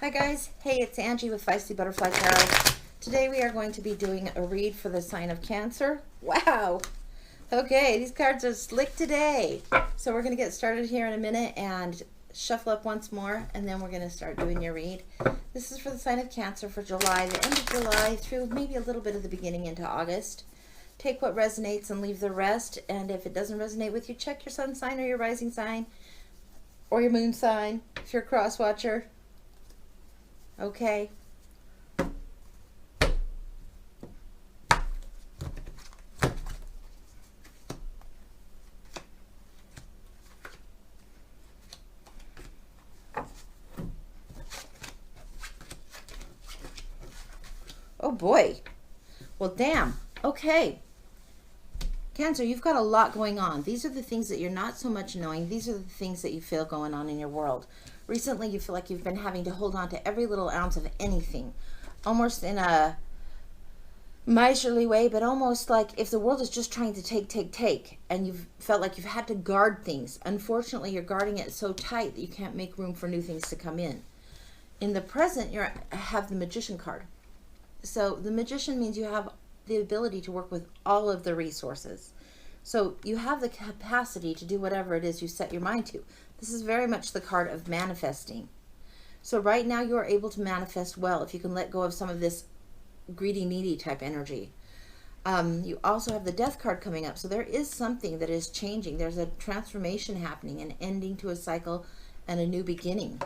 Hi guys, hey, it's Angie with Feisty Butterfly Tarot. Today we are going to be doing a read for the sign of Cancer. Wow! Okay, these cards are slick today. So we're going to get started here in a minute and shuffle up once more, and then we're going to start doing your read. This is for the sign of Cancer for July, the end of July through maybe a little bit of the beginning into August. Take what resonates and leave the rest, and if it doesn't resonate with you, check your sun sign or your rising sign or your moon sign if you're a cross watcher. Okay. Oh boy. Well, damn. Okay. Cancer, you've got a lot going on. These are the things that you're not so much knowing. These are the things that you feel going on in your world. Recently, you feel like you've been having to hold on to every little ounce of anything, almost in a miserly way, but almost like if the world is just trying to take, and you've felt like you've had to guard things. Unfortunately, you're guarding it so tight that you can't make room for new things to come in. In the present, you have the Magician card. So the Magician means you have the ability to work with all of the resources. So you have the capacity to do whatever it is you set your mind to. This is very much the card of manifesting. So right now you are able to manifest well if you can let go of some of this greedy, needy type energy. You also have the Death card coming up. So there is something that is changing. There's a transformation happening, an ending to a cycle and a new beginning.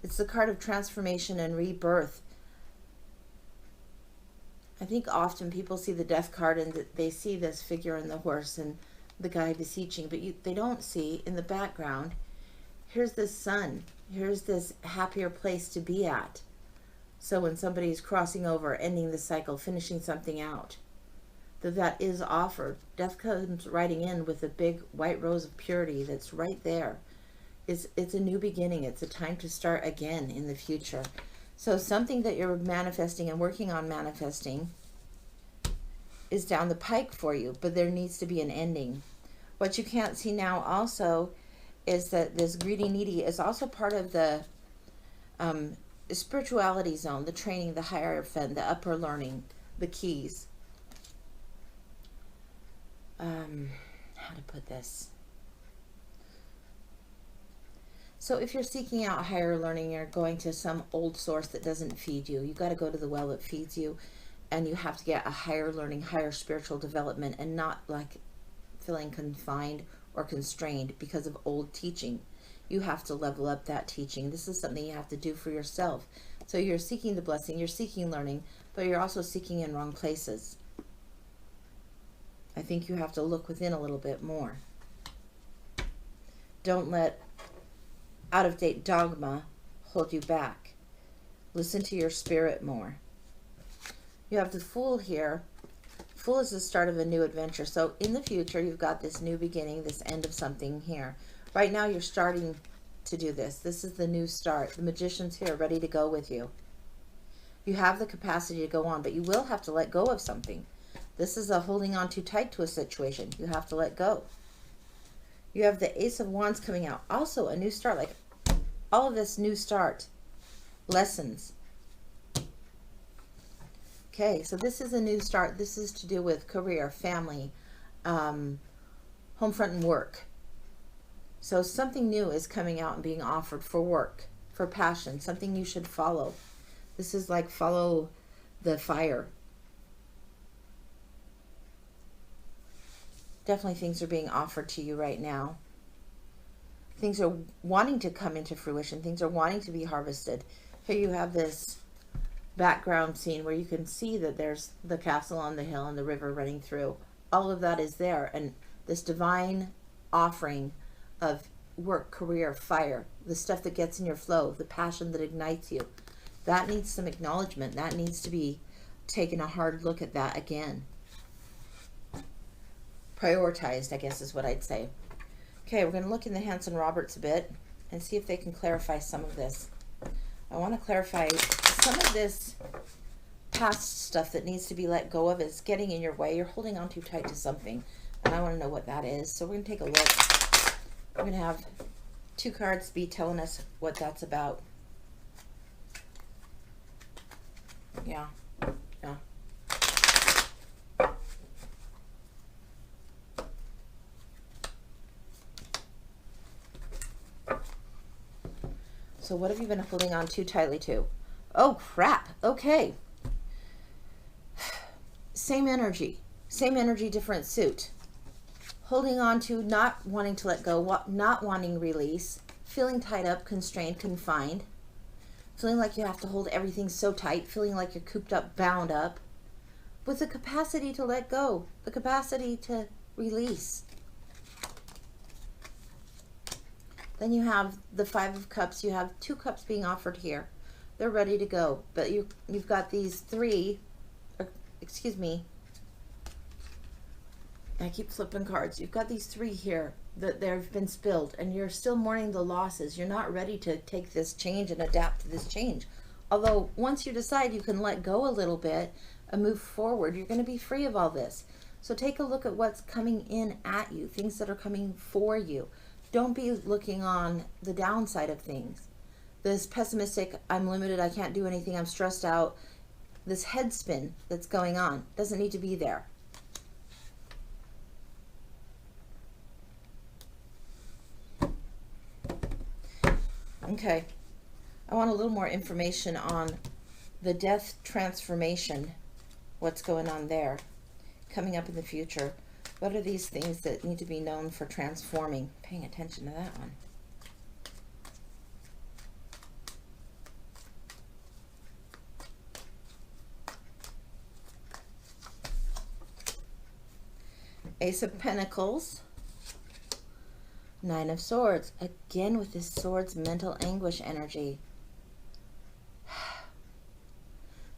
It's the card of transformation and rebirth. I think often people see the Death card and they see this figure in the horse and the guy beseeching, but they don't see in the background, here's this sun, here's this happier place to be at. So when somebody's crossing over, ending the cycle, finishing something out, that is offered. Death comes riding in with a big white rose of purity that's right there. It's a new beginning. It's a time to start again in the future. So something that you're manifesting and working on manifesting is down the pike for you, but there needs to be an ending. What you can't see now also is that this greedy, needy is also part of the spirituality zone, the training, the hierophant, the upper learning, the keys. How to put this? So if you're seeking out higher learning, you're going to some old source that doesn't feed you. You got to go to the well that feeds you, and you have to get a higher learning, higher spiritual development, and not like feeling confined or constrained because of old teaching. You have to level up that teaching. This is something you have to do for yourself. So you're seeking the blessing, you're seeking learning, but you're also seeking in wrong places. I think you have to look within a little bit more. Don't let out-of-date dogma hold you back. Listen to your spirit more. You have the Fool here. Fool is the start of a new adventure. So in the future, you've got this new beginning, this end of something here. Right now, you're starting to do this. This is the new start. The Magician's here, ready to go with you. You have the capacity to go on, but you will have to let go of something. This is a holding on too tight to a situation. You have to let go. You have the Ace of Wands coming out. Also a new start, like all of this new start. Lessons. Okay, so this is a new start. This is to do with career, family, home front and work. So something new is coming out and being offered for work, for passion, something you should follow. This is like follow the fire. Definitely things are being offered to you right now. Things are wanting to come into fruition. Things are wanting to be harvested. Here you have this background scene where you can see that there's the castle on the hill and the river running through. All of that is there. And this divine offering of work, career, fire, the stuff that gets in your flow, the passion that ignites you, that needs some acknowledgement. That needs to be taken a hard look at that again. Prioritized, I guess is what I'd say. Okay, we're going to look in the Hanson Roberts a bit and see if they can clarify some of this. I want to clarify some of this past stuff that needs to be let go of is getting in your way. You're holding on too tight to something, and I want to know what that is. So we're going to take a look. We're going to have two cards be telling us what that's about. Yeah. Yeah. So what have you been holding on too tightly to? Oh, crap. Okay. Same energy. Same energy, different suit. Holding on to, not wanting to let go, not wanting release, feeling tied up, constrained, confined, feeling like you have to hold everything so tight, feeling like you're cooped up, bound up, with the capacity to let go, the capacity to release. Then you have the Five of Cups. You have 2 cups being offered here. They're ready to go. But you've got these 3, excuse me, I keep flipping cards. You've got these 3 here that they've been spilled, and you're still mourning the losses. You're not ready to take this change and adapt to this change. Although once you decide you can let go a little bit and move forward, you're going to be free of all this. So take a look at what's coming in at you, things that are coming for you. Don't be looking on the downside of things. This pessimistic, I'm limited, I can't do anything, I'm stressed out, this head spin that's going on doesn't need to be there. Okay, I want a little more information on the death transformation, what's going on there, coming up in the future. What are these things that need to be known for transforming? Paying attention to that one. Ace of Pentacles. 9 of Swords. Again with this Swords mental anguish energy.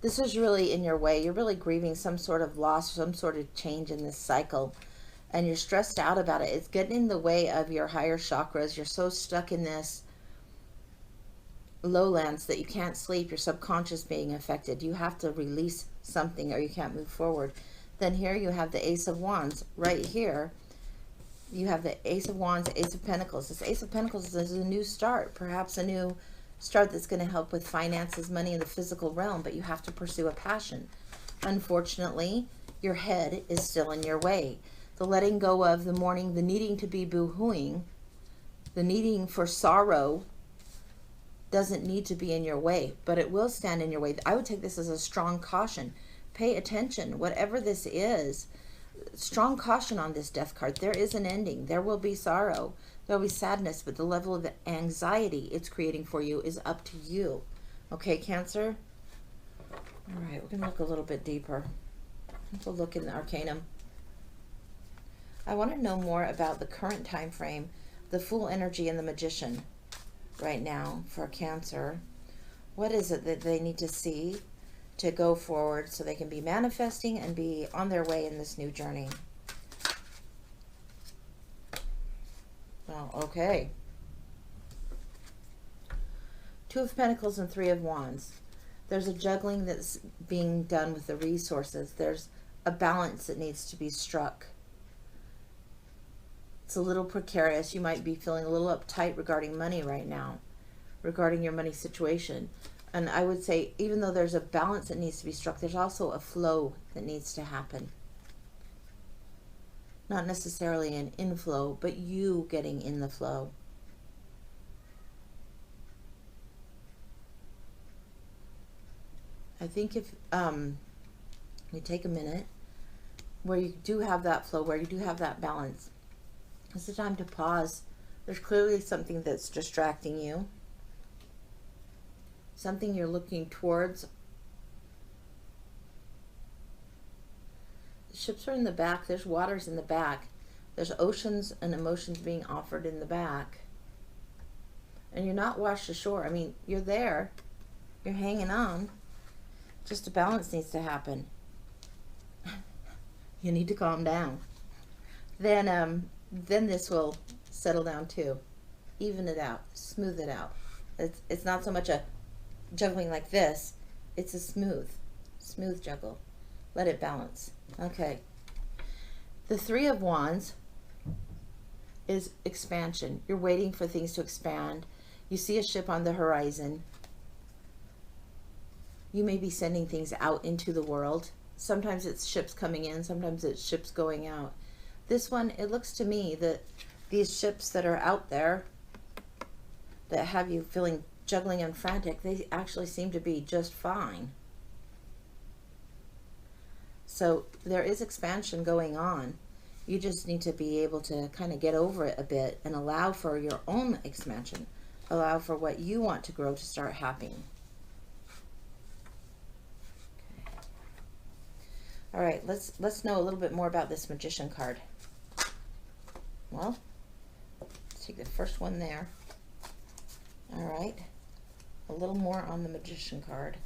This is really in your way. You're really grieving some sort of loss, some sort of change in this cycle. And you're stressed out about it. It's getting in the way of your higher chakras. You're so stuck in this lowlands that you can't sleep. Your subconscious being affected. You have to release something or you can't move forward. Then here you have the Ace of Wands. Right here you have the Ace of Wands, Ace of Pentacles. This Ace of Pentacles is a new start. Perhaps a new start that's going to help with finances, money in the physical realm. But you have to pursue a passion. Unfortunately, your head is still in your way. The letting go of, the mourning, the needing to be boo-hooing, the needing for sorrow doesn't need to be in your way, but it will stand in your way. I would take this as a strong caution. Pay attention. Whatever this is, strong caution on this death card. There is an ending. There will be sorrow. There will be sadness, but the level of anxiety it's creating for you is up to you. Okay, Cancer? All right, we're going to look a little bit deeper. We'll look in the Arcanum. I want to know more about the current time frame, the Fool energy and the Magician right now for Cancer. What is it that they need to see to go forward so they can be manifesting and be on their way in this new journey? Well, okay. 2 of Pentacles and 3 of Wands. There's a juggling that's being done with the resources. There's a balance that needs to be struck. It's a little precarious. You might be feeling a little uptight regarding money right now, regarding your money situation. And I would say, even though there's a balance that needs to be struck, there's also a flow that needs to happen. Not necessarily an inflow, but you getting in the flow. I think if you take a minute where you do have that flow, where you do have that balance, it's the time to pause. There's clearly something that's distracting you. Something you're looking towards. The ships are in the back. There's waters in the back. There's oceans and emotions being offered in the back. And you're not washed ashore. I mean, you're there. You're hanging on. Just a balance needs to happen. You need to calm down. Then this will settle down too. Even it out. Smooth it out. It's not so much a juggling like this. It's a smooth juggle. Let it balance. Okay. The 3 of Wands is expansion. You're waiting for things to expand. You see a ship on the horizon. You may be sending things out into the world. Sometimes it's ships coming in, sometimes it's ships going out. This one, it looks to me that these ships that are out there that have you feeling juggling and frantic, they actually seem to be just fine. So there is expansion going on. You just need to be able to kind of get over it a bit and allow for your own expansion. Allow for what you want to grow to start happening. Okay. All right, let's know a little bit more about this Magician card. Well, let's take the first one there. All right, a little more on the Magician card.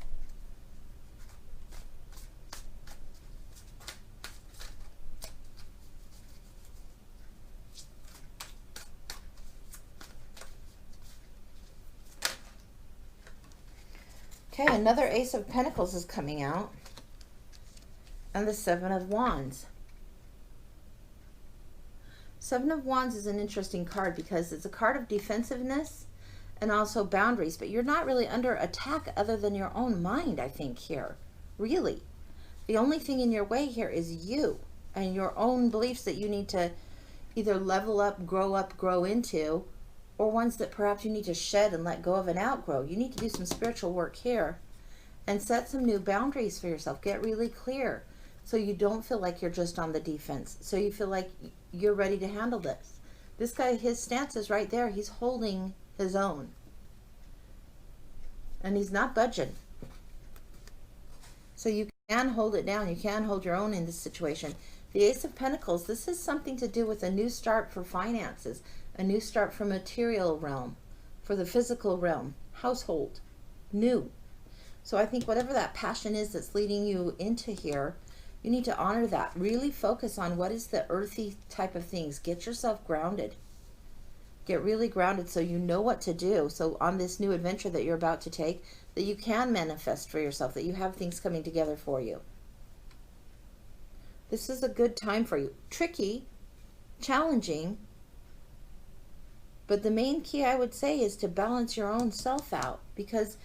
Okay, another Ace of Pentacles is coming out. And the Seven of Wands. Seven of Wands is an interesting card because it's a card of defensiveness and also boundaries, but you're not really under attack other than your own mind, I think, here. Really. The only thing in your way here is you and your own beliefs that you need to either level up, grow into, or ones that perhaps you need to shed and let go of and outgrow. You need to do some spiritual work here and set some new boundaries for yourself. Get really clear so you don't feel like you're just on the defense. So you feel like you're ready to handle this. This guy, his stance is right there. He's holding his own. And he's not budging. So you can hold it down. You can hold your own in this situation. The Ace of Pentacles, this is something to do with a new start for finances, a new start for material realm, for the physical realm, household, new. So I think whatever that passion is that's leading you into here, you need to honor that. Really focus on what is the earthy type of things. Get yourself grounded. Get really grounded so you know what to do. So on this new adventure that you're about to take, that you can manifest for yourself, that you have things coming together for you. This is a good time for you. Tricky, challenging, but the main key I would say is to balance your own self out, because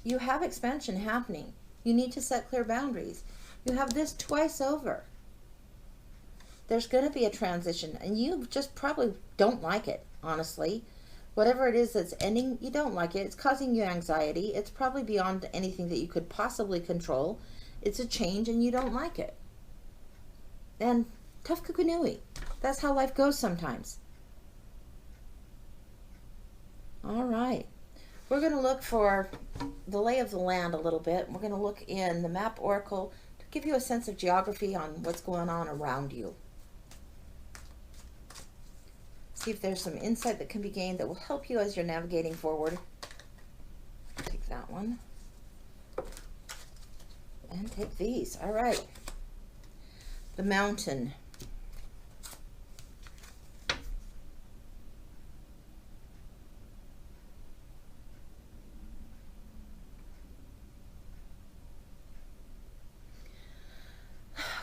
you have expansion happening. You need to set clear boundaries. You have this twice over. There's going to be a transition, and you just probably don't like it, honestly. Whatever it is that's ending, you don't like it. It's causing you anxiety. It's probably beyond anything that you could possibly control. It's a change, and you don't like it. And tough kukunui. That's how life goes sometimes. All right. We're going to look for the lay of the land a little bit. We're going to look in the map oracle to give you a sense of geography on what's going on around you. See if there's some insight that can be gained that will help you as you're navigating forward. Take that one. And take these. All right. The Mountain.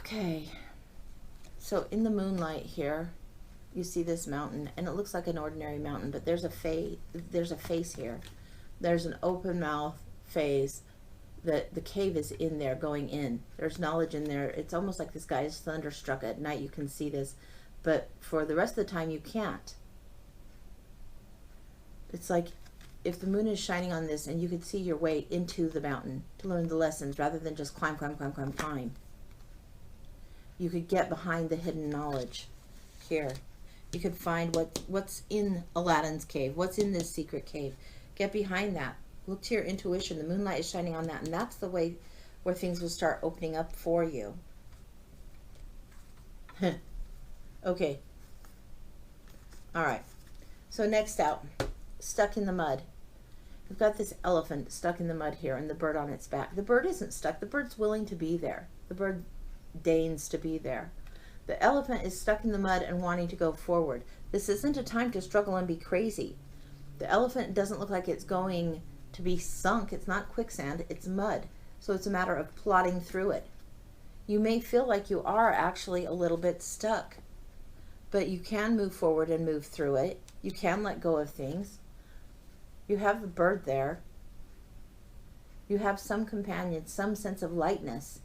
Okay, so in the moonlight here, you see this mountain, and it looks like an ordinary mountain, but there's a face here. There's an open mouth phase. The cave is in there, going in. There's knowledge in there. It's almost like this guy is thunderstruck at night. You can see this, but for the rest of the time, you can't. It's like if the moon is shining on this, and you could see your way into the mountain to learn the lessons, rather than just climb, climb, climb, climb, climb. You could get behind the hidden knowledge here. You could find what's in Aladdin's cave, what's in this secret cave. Get behind that. Look to your intuition. The moonlight is shining on that, and that's the way where things will start opening up for you. Okay. All right. So next out, stuck in the mud. We've got this elephant stuck in the mud here, and the bird on its back. The bird isn't stuck. The bird's willing to be there. The bird deigns to be there. The elephant is stuck in the mud and wanting to go forward. This isn't a time to struggle and be crazy. The elephant doesn't look like it's going to be sunk. It's not quicksand, it's mud. So it's a matter of plodding through it. You may feel like you are actually a little bit stuck, but you can move forward and move through it. You can let go of things. You have the bird there. You have some companion, some sense of lightness.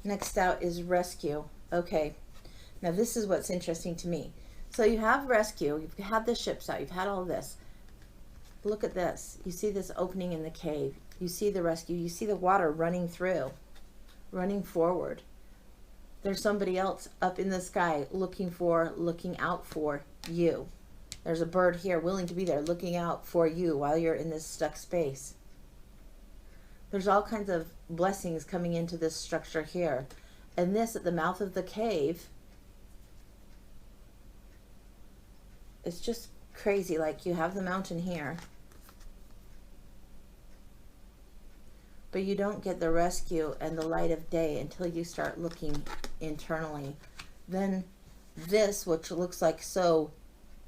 Next out is rescue. Okay, now this is what's interesting to me. So you have rescue, you've had the ships out, you've had all this. Look at this. You see this opening in the cave. You see the rescue. You see the water running through, running forward. There's somebody else up in the sky looking out for you. There's a bird here willing to be there, looking out for you while you're in this stuck space. There's all kinds of blessings coming into this structure here. And this at the mouth of the cave, it's just crazy. Like, you have the mountain here, but you don't get the rescue and the light of day until you start looking internally. Then this, which looks like so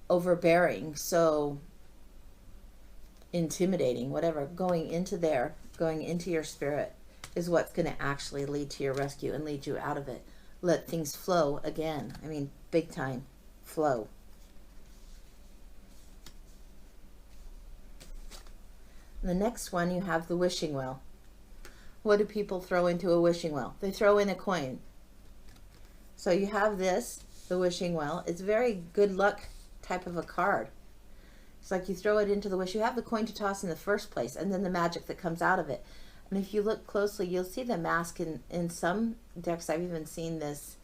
overbearing, so intimidating, whatever, going into there, going into your spirit, is what's going to actually lead to your rescue and lead you out of it. Let things flow again. I mean, big time flow. The next one, you have the wishing well. What do people throw into a wishing well? They throw in a coin. So you have this, the wishing well. It's very good luck type of a card. It's like you throw it into the wish. You have the coin to toss in the first place, and then the magic that comes out of it. And if you look closely, you'll see the mask in some decks. I've even seen this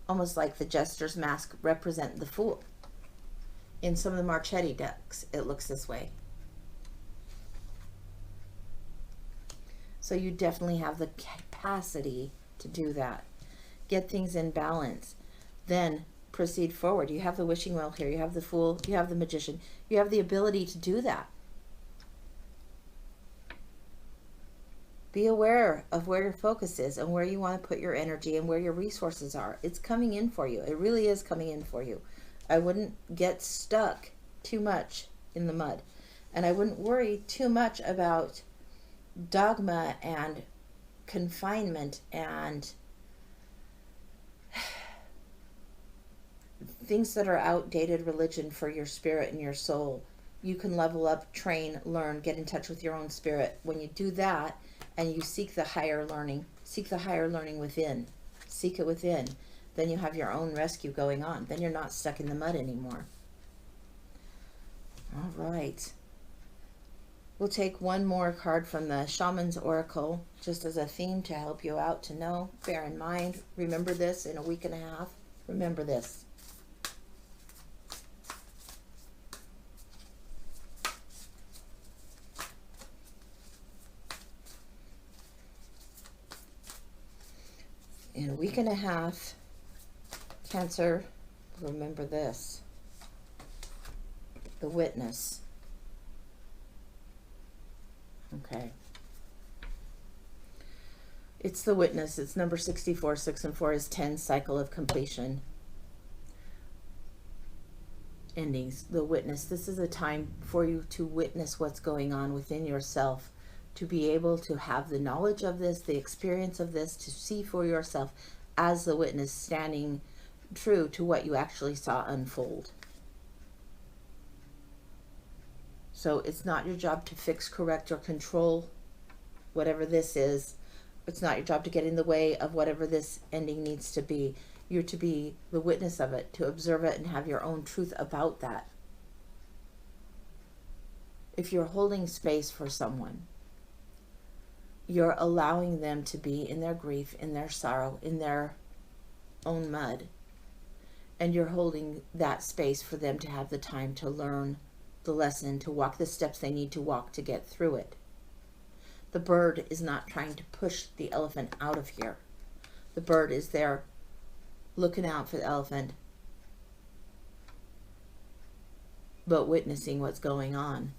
almost like the Jester's mask represent the Fool. In some of the Marchetti decks, it looks this way. So you definitely have the capacity to do that. Get things in balance. Then proceed forward. You have the wishing well here. You have the Fool. You have the Magician. You have the ability to do that. Be aware of where your focus is and where you want to put your energy and where your resources are. It's coming in for you. It really is coming in for you. I wouldn't get stuck too much in the mud. And I wouldn't worry too much about dogma and confinement and things that are outdated religion for your spirit and your soul. You can level up, train, learn, get in touch with your own spirit. When you do that and you seek the higher learning within, seek it within, then you have your own rescue going on. Then you're not stuck in the mud anymore. All right. We'll take one more card from the Shaman's Oracle, just as a theme to help you out to know. Bear in mind, remember this in a week and a half. Remember this. In a week and a half, Cancer, remember this. The Witness. Okay. It's the Witness. It's number 64. 6 and 4 is 10. Cycle of completion. Endings. The Witness. This is a time for you to witness what's going on within yourself, to be able to have the knowledge of this, the experience of this, to see for yourself as the witness, standing true to what you actually saw unfold. So it's not your job to fix, correct, or control whatever this is. It's not your job to get in the way of whatever this ending needs to be. You're to be the witness of it, to observe it and have your own truth about that. If you're holding space for someone, you're allowing them to be in their grief, in their sorrow, in their own mud. And you're holding that space for them to have the time to learn the lesson, to walk the steps they need to walk to get through it. The bird is not trying to push the elephant out of here. The bird is there looking out for the elephant, but witnessing what's going on.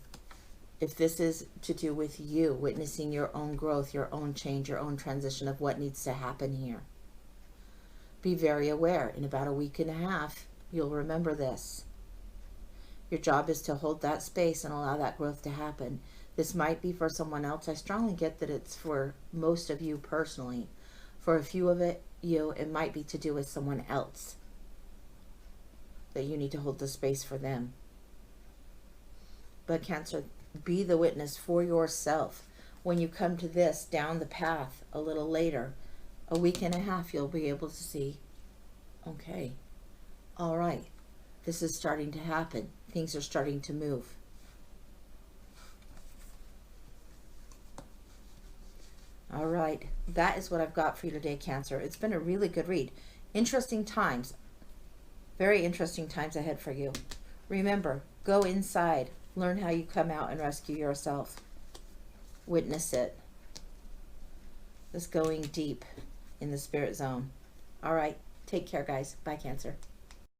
If this is to do with you, witnessing your own growth, your own change, your own transition of what needs to happen here, be very aware. In about a week and a half, you'll remember this. Your job is to hold that space and allow that growth to happen. This might be for someone else. I strongly get that it's for most of you personally. For a few of it, you, it might be to do with someone else, that you need to hold the space for them. But Cancer, be the witness for yourself. When you come to this down the path a little later, a week and a half, you'll be able to see, okay, all right, this is starting to happen. Things are starting to move. All right, that is what I've got for you today, Cancer. It's been a really good read. Interesting times. Very interesting times ahead for you. Remember, go inside. Learn how you come out and rescue yourself. Witness it. Just going deep in the spirit zone. All right, take care, guys. Bye, Cancer.